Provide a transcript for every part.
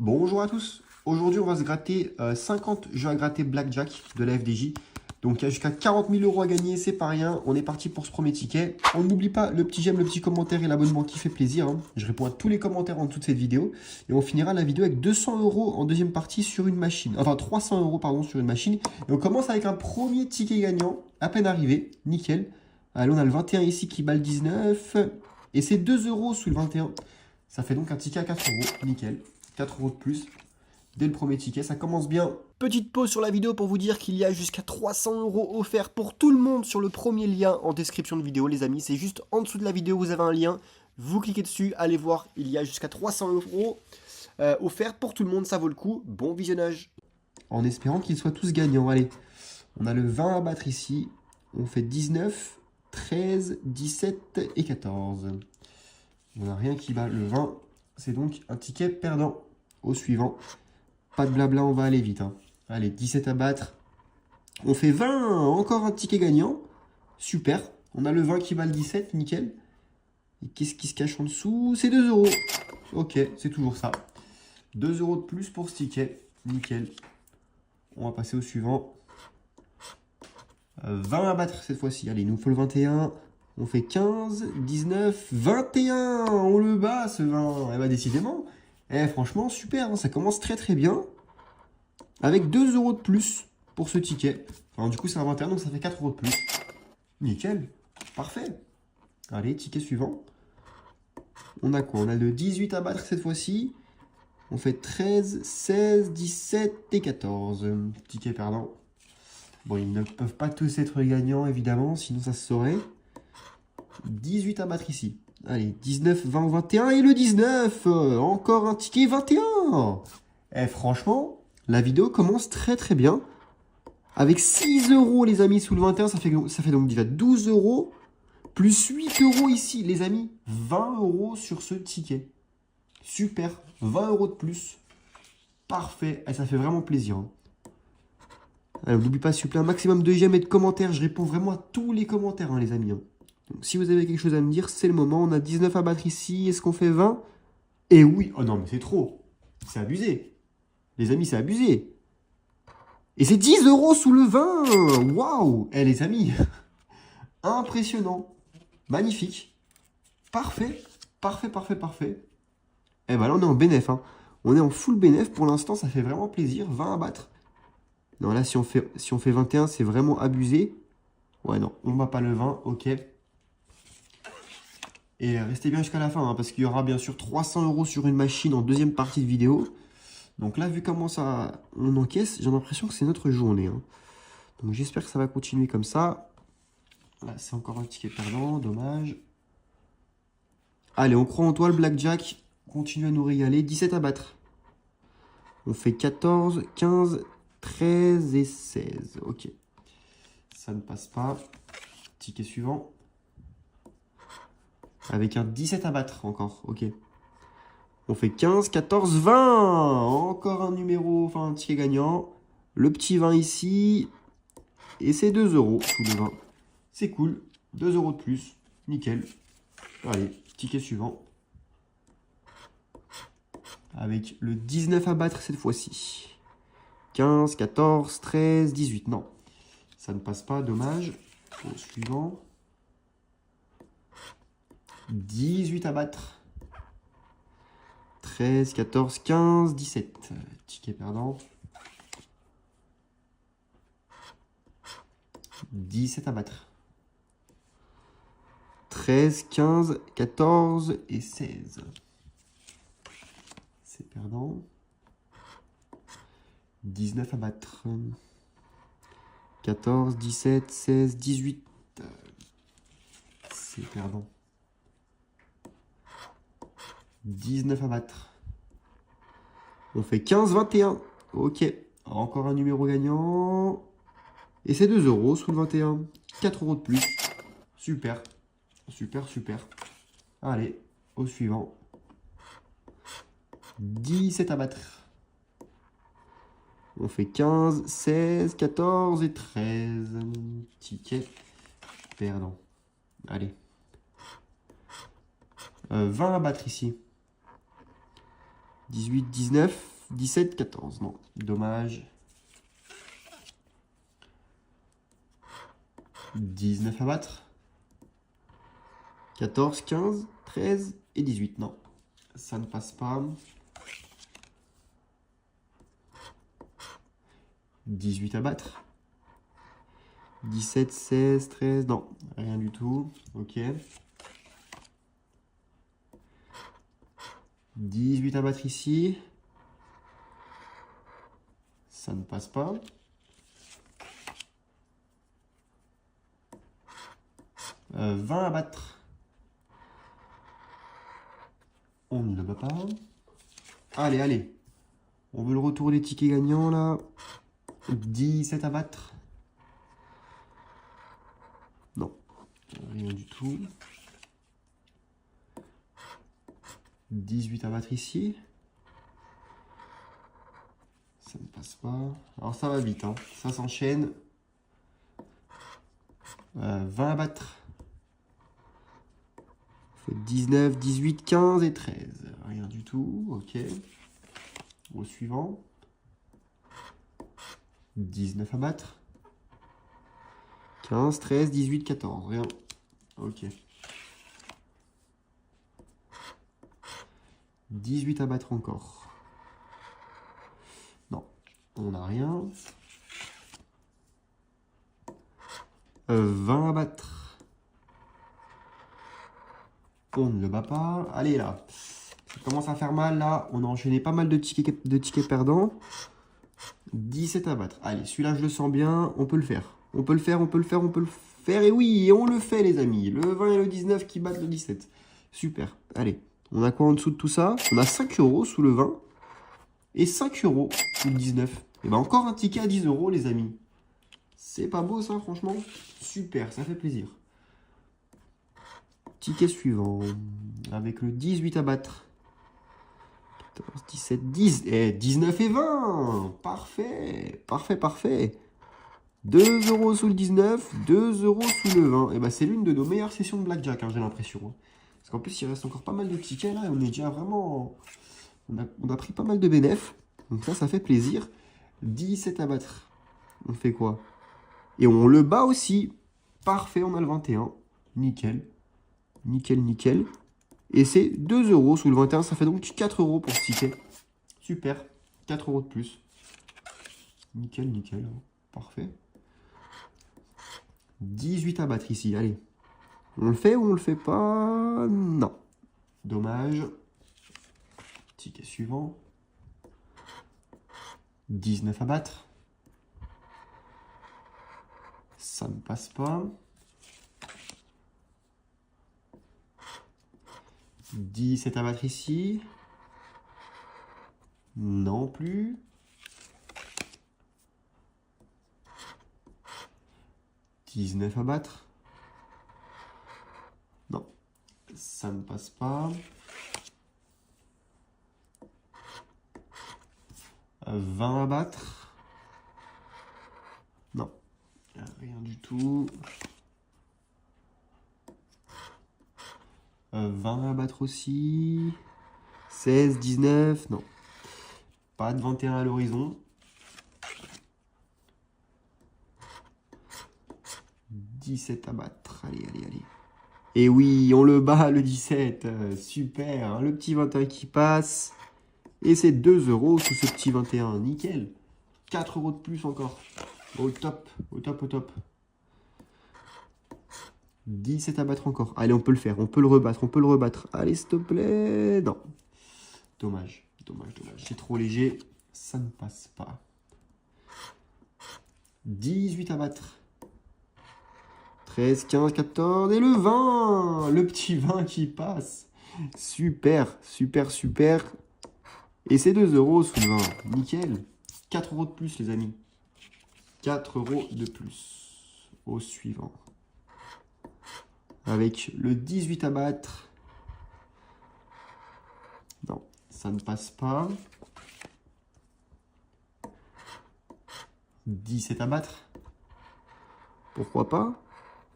Bonjour à tous. Aujourd'hui, on va se gratter 50 jeux à gratter Blackjack de la FDJ. Donc, il y a jusqu'à 40 000 euros à gagner, c'est pas rien. On est parti pour ce premier ticket. On n'oublie pas le petit j'aime, le petit commentaire et l'abonnement qui fait plaisir, hein. Je réponds à tous les commentaires en dessous de cette vidéo. Et on finira la vidéo avec 200 euros en deuxième partie sur une machine. Enfin, 300 euros, pardon, sur une machine. Et on commence avec un premier ticket gagnant, à peine arrivé. Nickel. Allez, on a le 21 ici qui bat le 19. Et c'est 2 euros sous le 21. Ça fait donc un ticket à 4 euros. Nickel. 4 euros de plus dès le premier ticket, ça commence bien. Petite pause sur la vidéo pour vous dire qu'il y a jusqu'à 300 euros offerts pour tout le monde sur le premier lien en description de vidéo, les amis. C'est juste en dessous de la vidéo, vous avez un lien. Vous cliquez dessus, allez voir, il y a jusqu'à 300 euros offerts pour tout le monde, ça vaut le coup. Bon visionnage. En espérant qu'ils soient tous gagnants. Allez, on a le 20 à battre ici. On fait 19, 13, 17 et 14. On n'a rien qui bat le 20. C'est donc un ticket perdant. Au suivant. Pas de blabla, on va aller vite, hein. Allez, 17 à battre. On fait 20, encore un ticket gagnant. Super. On a le 20 qui bat le 17, nickel. Et qu'est-ce qui se cache en dessous? C'est 2 euros. Ok, c'est toujours ça. 2 euros de plus pour ce ticket. Nickel. On va passer au suivant. 20 à battre cette fois-ci. Allez, il nous faut le 21. On fait 15, 19, 21. On le bat ce 20. Eh bah, décidément. Eh, franchement, super, hein, ça commence très très bien. Avec 2 euros de plus pour ce ticket. Enfin, du coup, c'est un 21, donc ça fait 4 euros de plus. Nickel. Parfait. Allez, ticket suivant. On a quoi? On a le 18 à battre cette fois-ci. On fait 13, 16, 17 et 14. Ticket perdant. Bon, ils ne peuvent pas tous être gagnants, évidemment, sinon ça se saurait. 18 à battre ici. Allez, 19, 20, 21 et le 19. Encore un ticket 21. Eh, franchement, la vidéo commence très très bien. Avec 6 euros, les amis, sous le 21, ça fait donc déjà 12 euros. Plus 8 euros ici, les amis. 20 euros sur ce ticket. Super. 20 euros de plus. Parfait. Et ça fait vraiment plaisir, hein. N'oubliez pas, s'il vous plaît, un maximum de j'aime et de commentaires. Je réponds vraiment à tous les commentaires, hein, les amis, hein. Donc, si vous avez quelque chose à me dire, c'est le moment. On a 19 à battre ici. Est-ce qu'on fait 20? Et oui. Oh non, mais c'est trop. C'est abusé. Les amis, c'est abusé. Et c'est 10 euros sous le 20. Waouh. Eh, les amis. Impressionnant. Magnifique. Parfait. Parfait, parfait, parfait. Et ben là, on est en bénéf, hein. On est en full bénéf. Pour l'instant, ça fait vraiment plaisir. 20 à battre. Non, là, si on fait 21, c'est vraiment abusé. Ouais, non, on ne bat pas le 20. Ok. Et restez bien jusqu'à la fin, hein, parce qu'il y aura bien sûr 300 euros sur une machine en deuxième partie de vidéo. Donc là, vu comment ça on encaisse, j'ai l'impression que c'est notre journée, hein. Donc j'espère que ça va continuer comme ça. Là, c'est encore un ticket perdant, dommage. Allez, on croit en toi, le Blackjack. Continue à nous régaler. 17 à battre. On fait 14, 15, 13 et 16. Ok. Ça ne passe pas. Ticket suivant. Avec un 17 à battre encore. Ok. On fait 15, 14, 20. Encore un numéro, enfin un ticket gagnant. Le petit 20 ici. Et c'est 2 euros sous le 20. C'est cool. 2 euros de plus. Nickel. Allez, ticket suivant. Avec le 19 à battre cette fois-ci. 15, 14, 13, 18. Non, ça ne passe pas, dommage. Au suivant. 18 à battre. 13, 14, 15, 17. Ticket perdant. 17 à battre. 13, 15, 14 et 16. C'est perdant. 19 à battre. 14, 17, 16, 18. C'est perdant. 19 à battre. On fait 15, 21. Ok. Encore un numéro gagnant. Et c'est 2 euros sous le 21. 4 euros de plus. Super. Super, super. Allez, au suivant. 17 à battre. On fait 15, 16, 14 et 13. Ticket perdant. Allez. 20 à battre ici. 18, 19, 17, 14. Non, dommage. 19 à battre. 14, 15, 13 et 18. Non, ça ne passe pas. 18 à battre. 17, 16, 13. Non, rien du tout. Ok. 18 à battre ici. Ça ne passe pas. 20 à battre. On ne le bat pas. Allez, allez. On veut le retour des tickets gagnants là. 17 à battre. Non, rien du tout. 18 à battre ici. Ça ne passe pas. Alors ça va vite, hein. Ça s'enchaîne. 20 à battre. On fait 19, 18, 15 et 13. Rien du tout, ok. Au suivant. 19 à battre. 15, 13, 18, 14. Rien. Ok. 18 à battre encore. Non, on n'a rien. 20 à battre. On ne le bat pas. Allez là. Ça commence à faire mal là. On a enchaîné pas mal de tickets perdants. 17 à battre. Allez, celui-là je le sens bien. On peut le faire. On peut le faire, on peut le faire, on peut le faire. Et oui, on le fait les amis. Le 20 et le 19 qui battent le 17. Super. Allez. On a quoi en dessous de tout ça? On a 5 € sous le 20 et 5 € sous le 19. Et ben encore un ticket à 10 € les amis. C'est pas beau ça franchement? Super, ça fait plaisir. Ticket suivant. Avec le 18 à battre. 14, 17, 10. Et 19 et 20. Parfait, parfait, parfait. 2 € sous le 19, 2 € sous le 20. Et ben c'est l'une de nos meilleures sessions de blackjack, hein, j'ai l'impression. Hein. Parce qu'en plus, il reste encore pas mal de tickets là. Et on est déjà vraiment. On a pris pas mal de bénéfices. Donc ça fait plaisir. 17 à battre. On fait quoi? Et on le bat aussi. Parfait, on a le 21. Nickel. Nickel, nickel. Et c'est 2 € sous le 21. Ça fait donc 4 € pour ce ticket. Super. 4 € de plus. Nickel, nickel. Parfait. 18 à battre ici. Allez. On le fait ou on le fait pas? Non. Dommage. Ticket suivant. 19 à battre. Ça ne passe pas. 17 à battre ici. Non plus. 19 à battre. Non. Ça ne passe pas. 20 à battre. Non. Rien du tout. 20 à battre aussi. 16, 19. Non. Pas de 21 à l'horizon. 17 à battre. Allez, allez, allez. Et oui, on le bat le 17. Super. Le petit 21 qui passe. Et c'est 2 € sous ce petit 21. Nickel. 4 € de plus encore. Au top. Au top, au top. 17 à battre encore. Allez, on peut le faire. On peut le rebattre. On peut le rebattre. Allez, s'il te plaît. Non. Dommage. Dommage, dommage. C'est trop léger. Ça ne passe pas. 18 à battre. 13, 15, 14 et le 20. Le petit 20 qui passe. Super, super, super. Et c'est 2 € sous le 20. Nickel. 4 € de plus, les amis. 4 € de plus. Au suivant. Avec le 18 à battre. Non, ça ne passe pas. 17 à battre. Pourquoi pas?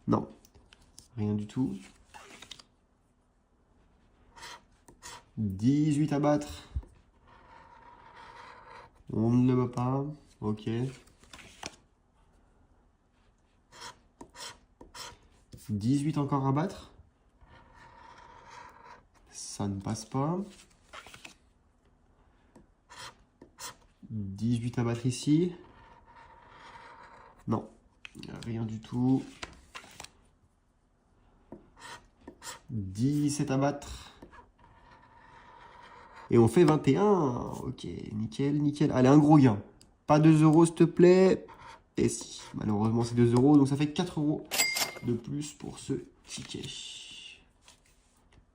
Non, rien du tout. 18 à battre. On ne le bat pas. Ok. 18 encore à battre. Ça ne passe pas. 18 à battre ici. Non. Rien du tout. 17 à battre. Et on fait 21. Ok, nickel, nickel. Allez, un gros gain. Pas 2 euros, s'il te plaît. Et si, malheureusement, c'est 2 euros. Donc ça fait 4 euros de plus pour ce ticket.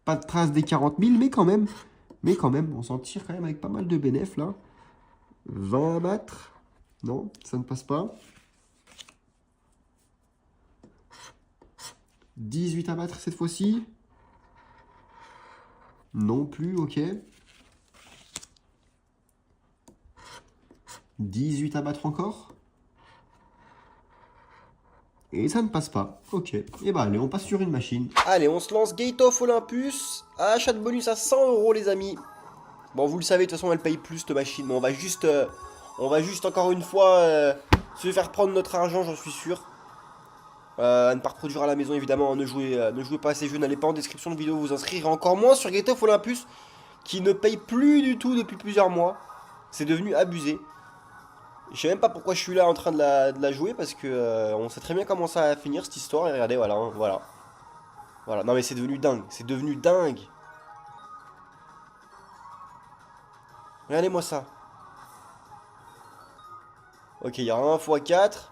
Pas de trace des 40 000, mais quand même. On s'en tire quand même avec pas mal de bénéfices là. 20 à battre. Non, ça ne passe pas. 18 à battre cette fois-ci. Non plus, ok. 18 à battre encore. Et ça ne passe pas. Ok. Et bah allez, on passe sur une machine. Allez, on se lance Gate of Olympus. Achat de bonus à 100 euros les amis. Bon, vous le savez, de toute façon, elle paye plus cette machine. Mais on va juste encore une fois se faire prendre notre argent, j'en suis sûr. À ne pas reproduire à la maison, évidemment. Ne jouez pas à ces jeux. N'allez pas en description de vidéo vous inscrire. Encore moins sur Gate of Olympus, qui ne paye plus du tout depuis plusieurs mois. C'est devenu abusé. Je sais même pas pourquoi je suis là en train de la jouer, parce que on sait très bien comment ça va finir cette histoire. Et regardez, voilà, hein, voilà. Voilà, non mais c'est devenu dingue. C'est devenu dingue. Regardez-moi ça. Ok, il y a 1 x 4.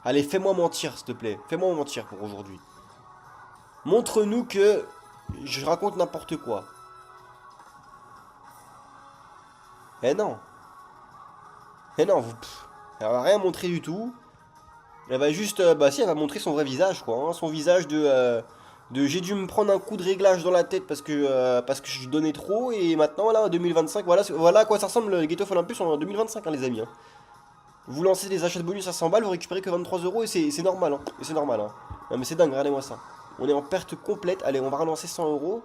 Allez, fais-moi mentir, s'il te plaît. Fais-moi mentir pour aujourd'hui. Montre-nous que je raconte n'importe quoi. Eh non. Eh non, elle va rien montrer du tout. Elle va juste... bah si, elle va montrer son vrai visage, quoi. Hein, son visage de j'ai dû me prendre un coup de réglage dans la tête parce que je donnais trop. Et maintenant, là, en 2025, voilà à quoi ça ressemble le Gate of Olympus en 2025, hein, les amis. Hein. Vous lancez des achats de bonus à 100 balles, vous récupérez que 23 euros et c'est normal. Hein. Et c'est normal. Hein. Non mais c'est dingue, regardez-moi ça. On est en perte complète. Allez, on va relancer 100 euros.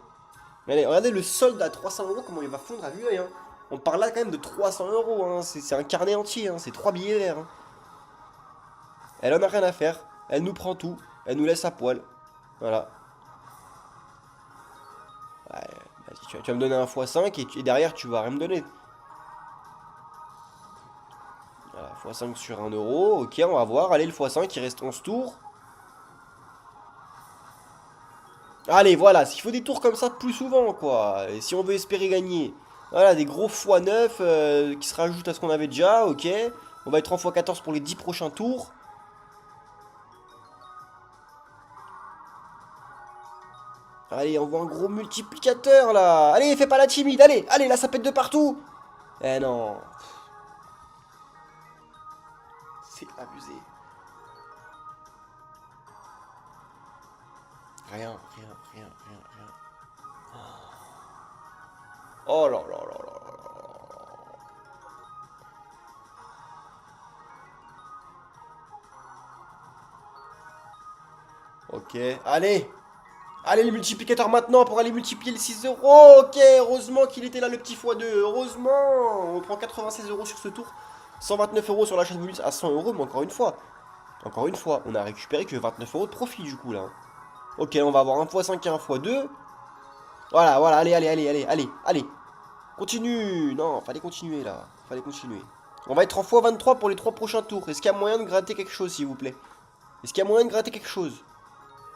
Allez, regardez le solde à 300 euros, comment il va fondre à vue d'œil. Hein. On parle là quand même de 300 euros. Hein. C'est un carnet entier. Hein. C'est 3 billets verts. Hein. Elle en a rien à faire. Elle nous prend tout. Elle nous laisse à poil. Voilà. Ouais, tu vas me donner un x5 et derrière tu vas rien me donner. Voilà, x5 sur 1 euro. Ok, on va voir. Allez, le x5, il reste 11 tours. Allez, voilà. Il faut des tours comme ça plus souvent, quoi. Et si on veut espérer gagner. Voilà, des gros x9 qui se rajoutent à ce qu'on avait déjà. Ok. On va être en x14 pour les 10 prochains tours. Allez, on voit un gros multiplicateur là. Allez, fais pas la timide. Allez, allez, là ça pète de partout. Eh non. C'est abusé. Rien. Oh là là là là là. Ok, allez. Allez, le multiplicateur maintenant pour aller multiplier les 6 euros. Ok, heureusement qu'il était là le petit x2. Heureusement. On prend 96 euros sur ce tour. 129 euros sur l'achat de bonus à 100 euros. Mais encore une fois, on a récupéré que 29 euros de profit du coup là. Ok, on va avoir un x5 et un x2. Voilà, allez. Continue. Non, fallait continuer là. Fallait continuer. On va être en x23 pour les 3 prochains tours. Est-ce qu'il y a moyen de gratter quelque chose, s'il vous plaît? Est-ce qu'il y a moyen de gratter quelque chose?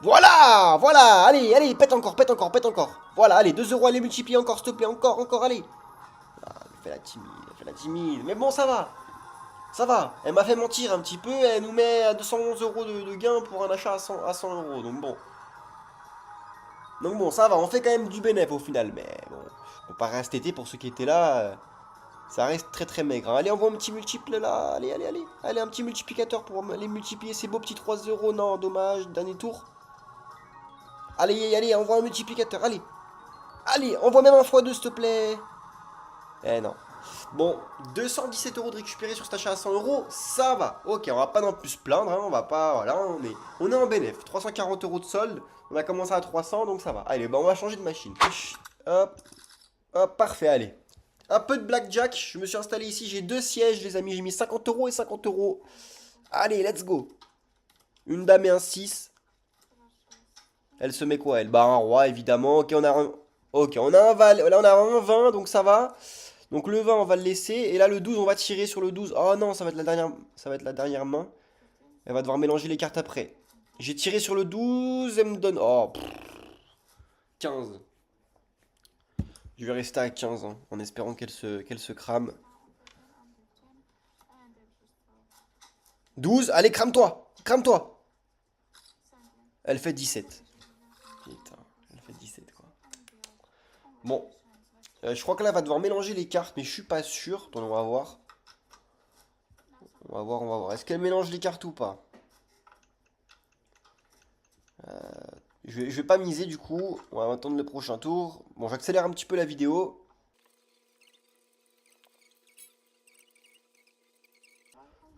Voilà, allez, pète encore. Voilà, allez, 2 euros, allez, multiplier encore, s'il te plaît, encore, allez. Ah, elle fait la timide, mais bon, ça va. Elle m'a fait mentir un petit peu, elle nous met à 211 euros de gain pour un achat à 100 euros, donc bon, ça va, on fait quand même du bénéfice au final, mais bon, comparé à cet été, pour ceux qui étaient là, ça reste très maigre. Hein. Allez, on voit un petit multiple là, allez, un petit multiplicateur pour les multiplier ces beaux petits 3 euros, non, dommage, dernier tour. Allez, envoie un multiplicateur, allez, envoie même un x2 s'il te plaît. Eh non. Bon, 217 euros de récupérer sur cet achat à 100 euros, ça va. Ok, on va pas non plus se plaindre, hein, on va pas, voilà, on est en bénéf. 340 euros de solde, on a commencé à 300, donc ça va. Allez, bah on va changer de machine. Hop, parfait, allez. Un peu de blackjack. Je me suis installé ici. J'ai 2 sièges, les amis. J'ai mis 50 € et 50 €. Allez, let's go. Une dame et un 6. Elle se met quoi, elle? Bah, un roi, évidemment. Ok, on a un... Ok, on a un val. Là, on a un 20, donc ça va. Donc le 20, on va le laisser. Et là, le 12, on va tirer sur le 12. Oh non, ça va être la dernière, ça va être la dernière main. Elle va devoir mélanger les cartes après. J'ai tiré sur le 12. Elle me donne... Oh, pff, 15. Je vais rester à 15, hein, en espérant qu'elle se crame. 12, allez, crame-toi. Crame-toi. Elle fait 17. Putain, elle fait 17, quoi. Bon. Je crois que là, elle va devoir mélanger les cartes, mais je suis pas sûr. Attends, on va voir. On va voir, on va voir. Est-ce qu'elle mélange les cartes ou pas? Je vais pas miser du coup. On va attendre le prochain tour. Bon, j'accélère un petit peu la vidéo.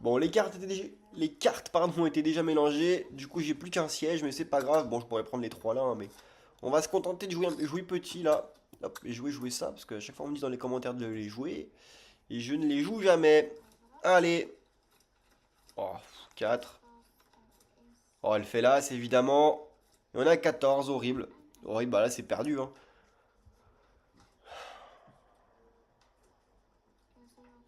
Bon, les cartes pardon, étaient déjà mélangées. Du coup, j'ai plus qu'un siège, mais c'est pas grave. Bon, je pourrais prendre les trois là, hein, mais on va se contenter de jouer petit là. Hop, et jouer ça, parce que à chaque fois on me dit dans les commentaires de les jouer. Et je ne les joue jamais. Allez. Oh, 4. Oh, elle fait là, c'est évidemment. Et on a 14, horrible. Horrible, bah là c'est perdu, hein.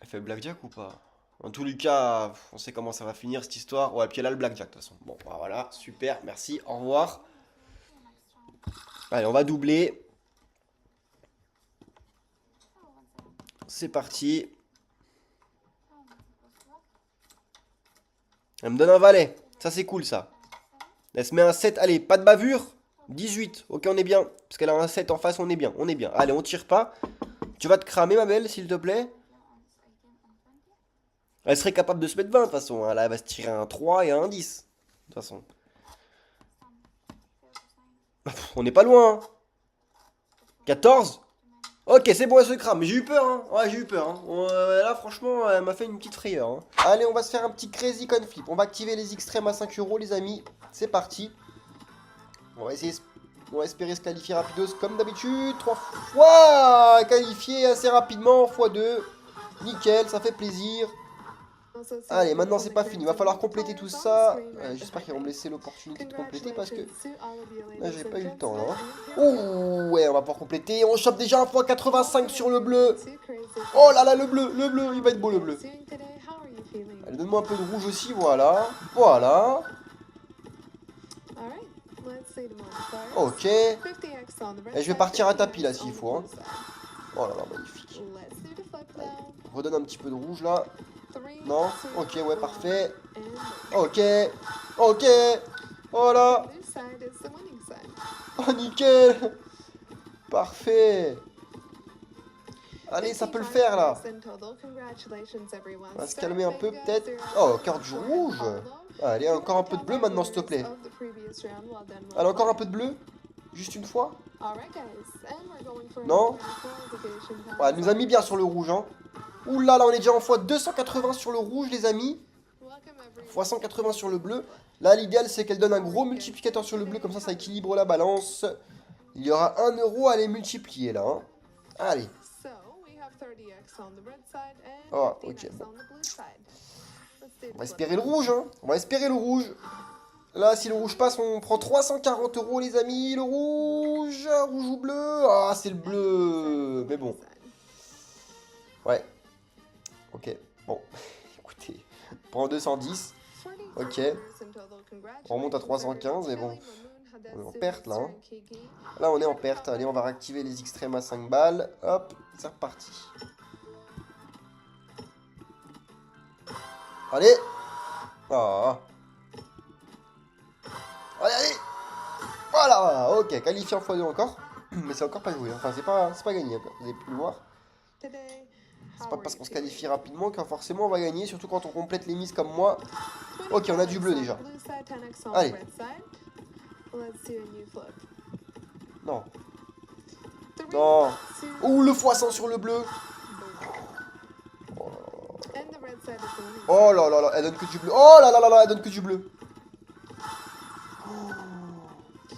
Elle fait blackjack ou pas? En tous les cas, on sait comment ça va finir cette histoire. Ouais, puis elle a le blackjack de toute façon. Bon, bah voilà, super, merci, au revoir. Allez, on va doubler. C'est parti. Elle me donne un valet. Ça, c'est cool, ça. Elle se met un 7. Allez, pas de bavure. 18. Ok, on est bien. Parce qu'elle a un 7 en face, on est bien. On est bien. Allez, on tire pas. Tu vas te cramer, ma belle, s'il te plaît. Elle serait capable de se mettre 20, de toute façon, hein. Là, elle va se tirer un 3 et un 10. De toute façon. On n'est pas loin, hein. 14. Ok, c'est bon, elle se crame. J'ai eu peur, hein. Ouais, j'ai eu peur, hein. Là, franchement, elle m'a fait une petite frayeur, hein. Allez, on va se faire un petit crazy coin flip. On va activer les extrêmes à 5 €, les amis. C'est parti. On va essayer... On va espérer se qualifier rapidos comme d'habitude. 3 fois qualifié assez rapidement. x2. Nickel, ça fait plaisir. Allez, maintenant c'est pas fini. Il va falloir compléter tout ça. J'espère qu'ils vont me laisser l'opportunité de compléter parce que là j'ai pas eu le temps. Hein. Ouh, ouais, on va pouvoir compléter. On chope déjà un fois 85 sur le bleu. Oh là là, le bleu, il va être beau le bleu. Allez, donne-moi un peu de rouge aussi, voilà. Voilà. Ok. Et je vais partir à tapis là s'il faut. Hein. Oh là là, magnifique. Allez, redonne un petit peu de rouge là. Non? Ok, ouais, parfait. Ok. Ok. Voilà. Oh, nickel. Parfait. Allez, ça peut le faire là. On va se calmer un peu peut-être. Oh, carte du rouge. Allez, encore un peu de bleu maintenant, s'il te plaît. Allez, encore un peu de bleu. Juste une fois. Non? Ouais, elle nous a mis bien sur le rouge, hein. Ouh là là, on est déjà en fois 280 sur le rouge, les amis. Fois 180 sur le bleu. Là, l'idéal, c'est qu'elle donne un gros multiplicateur sur le bleu. Comme ça équilibre la balance. Il y aura 1 € à les multiplier, là. Hein. Allez. Oh, ok, bon. On va espérer le rouge, hein. On va espérer le rouge. Là, si le rouge passe, on prend 340 €, les amis. Le rouge, rouge ou bleu? Ah, c'est le bleu. Mais bon. Ouais. Ok. Bon. Écoutez. On prend 210. Ok. On remonte à 315, mais bon. On est en perte, là. Hein. Là, on est en perte. Allez, on va réactiver les extrêmes à 5 balles. Hop. C'est reparti. Allez. Ah. Allez, allez. Voilà, ok, qualifié en x2 encore. Mais c'est encore pas joué, enfin c'est pas gagné encore, vous avez pu le voir. C'est pas parce qu'on se qualifie rapidement que forcément on va gagner, surtout quand on complète les mises comme moi. Ok, on a du bleu déjà. Allez. Non. Non. Ouh, le x100 sur le bleu. Oh là là là, elle donne que du bleu. Oh là là là là, elle donne que du bleu.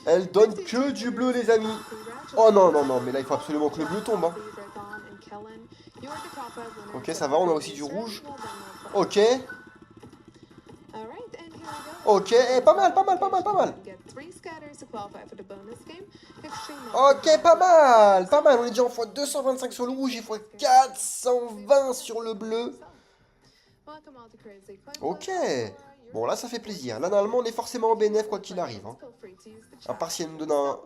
Elle donne que du bleu, les amis. Oh non, non, non, mais là, il faut absolument que le bleu tombe. Hein. Ok, ça va, on a aussi du rouge. Ok. Ok, pas mal, pas mal, pas mal, pas mal. Ok, pas mal, pas mal. On est déjà en fois 225 sur le rouge et fois 420 sur le bleu. Ok. Bon, là, ça fait plaisir. Là, normalement, on est forcément en BNF quoi qu'il arrive. Hein. À part si elle nous donne un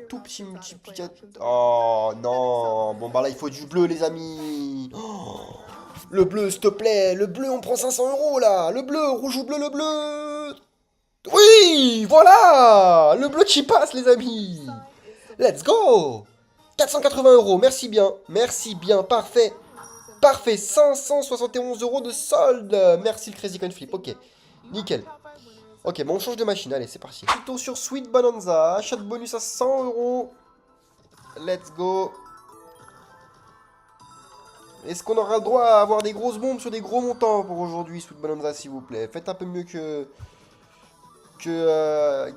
tout petit multiplicateur. Oh, non. Bon, bah là, il faut du bleu, les amis. Oh, le bleu, s'il te plaît. Le bleu, on prend 500 euros, là. Le bleu, rouge ou bleu, le bleu. Oui, voilà. Le bleu qui passe, les amis. Let's go. 480 euros, merci bien, parfait. Parfait, 571 euros de solde. Merci le Crazy Coin Flip, ok. Nickel. Ok, bon, on change de machine, allez, c'est parti. Plutôt sur Sweet Bonanza, achat de bonus à 100 euros. Let's go. Est-ce qu'on aura le droit à avoir des grosses bombes sur des gros montants pour aujourd'hui, Sweet Bonanza, s'il vous plaît? Faites un peu mieux que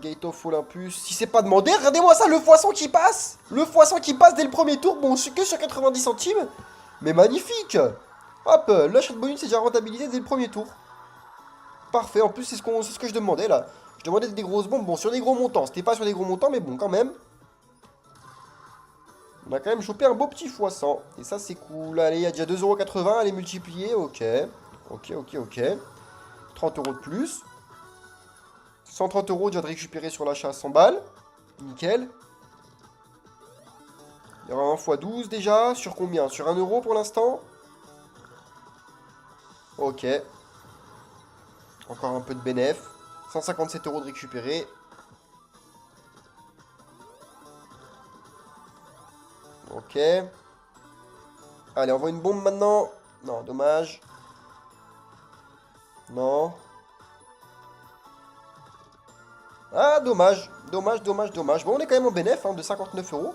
Gate of Olympus. Si c'est pas demandé, regardez-moi ça, le poisson qui passe. Le poisson qui passe dès le premier tour, bon, je suis que sur 90 centimes. Mais magnifique. Hop, l'achat de bonus est déjà rentabilisé dès le premier tour. Parfait, en plus c'est ce que je demandais là. Je demandais des grosses bombes, bon sur des gros montants. C'était pas sur des gros montants, mais bon quand même. On a quand même chopé un beau petit x100. Et ça c'est cool. Allez, il y a déjà 2,80€, allez multiplier, ok. Ok. 30 euros de plus. 130 euros déjà de récupérer sur l'achat à 100 balles. Nickel. Il y aura un x12 déjà. Sur combien? Sur 1 euro pour l'instant. Ok. Encore un peu de bénéf. 157 euros de récupérer. Ok. Allez, on voit une bombe maintenant. Non, dommage. Non. Ah, dommage. Dommage. Bon, on est quand même en bénéf hein, de 59 euros.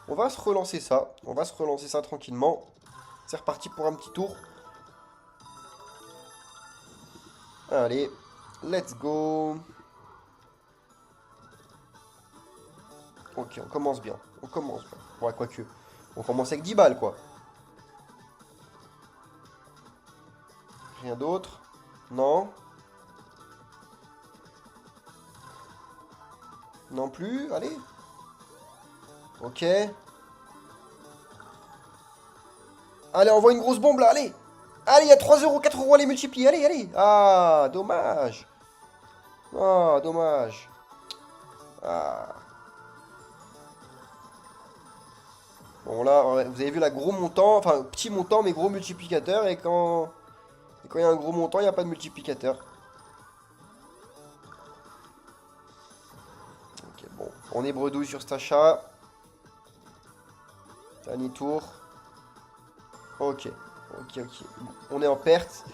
On va se relancer ça. On va se relancer ça tranquillement. C'est reparti pour un petit tour. Allez, let's go. Ok, on commence bien. On commence bien. Ouais, quoique. On commence avec 10 balles, quoi. Rien d'autre. Non. Non plus. Allez. Ok. Allez, on voit une grosse bombe là. Allez. Allez, il y a 3 euros, 4 euros à les multiplier. Allez. Ah, dommage. Ah, dommage. Ah. Bon là, vous avez vu la gros montant, enfin petit montant mais gros multiplicateur et quand il y a un gros montant, il n'y a pas de multiplicateur. Ok, bon, on est bredouille sur cet achat. Dernier tour. Ok. On est en perte.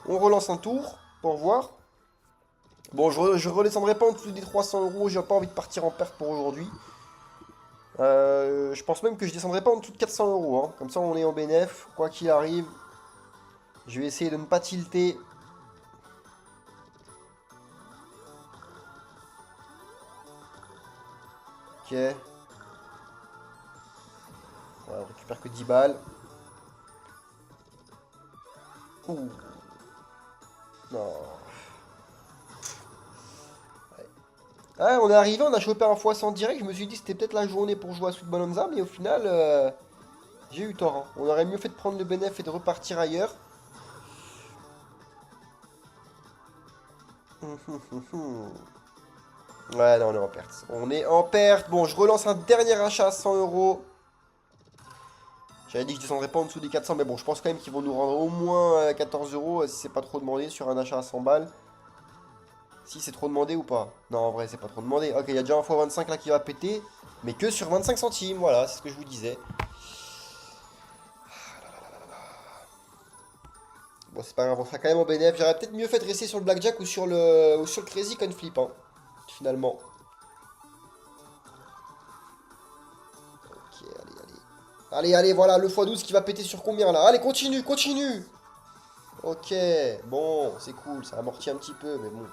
On relance un tour pour voir. Bon, je redescendrai pas en dessous des 300 euros, j'ai pas envie de partir en perte pour aujourd'hui. Je pense même que je descendrai pas en dessous de 400 euros. Hein. Comme ça, on est en bénéf, quoi qu'il arrive. Je vais essayer de ne pas tilter. Ok. Ouais, on récupère que 10 balles. Ouh. Non. Ah, on est arrivé, on a chopé un x100 direct. Je me suis dit c'était peut-être la journée pour jouer à Sweet Bonanza, mais au final, j'ai eu tort. Hein. On aurait mieux fait de prendre le bénéf et de repartir ailleurs. Ouais, non, on est en perte. On est en perte. Bon, je relance un dernier achat à 100 euros. J'avais dit que je descendrais pas en dessous des 400, mais bon, je pense quand même qu'ils vont nous rendre au moins 14 euros si c'est pas trop demandé sur un achat à 100 balles. Si c'est trop demandé ou pas. Non, en vrai, c'est pas trop demandé. Ok, il y a déjà un x25 là qui va péter, mais que sur 25 centimes. Voilà, c'est ce que je vous disais. Bon, c'est pas grave, on sera quand même en bénéf. J'aurais peut-être mieux fait de rester sur le blackjack ou sur le crazy coin flip, hein, finalement. Ok, allez. Allez, voilà, le x12 qui va péter sur combien là? Allez, continue. Ok, bon, c'est cool, ça amortit un petit peu, mais bon.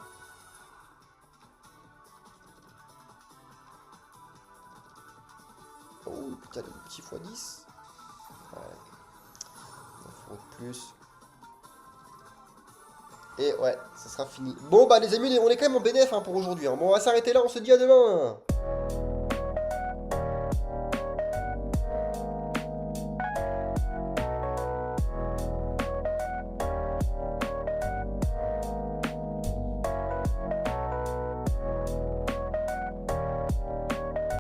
Oh, putain, le petit x10. Ouais. plus. Et ouais, ça sera fini. Bon bah les amis, on est quand même en bénéf hein, pour aujourd'hui. Hein. Bon, on va s'arrêter là, on se dit à demain.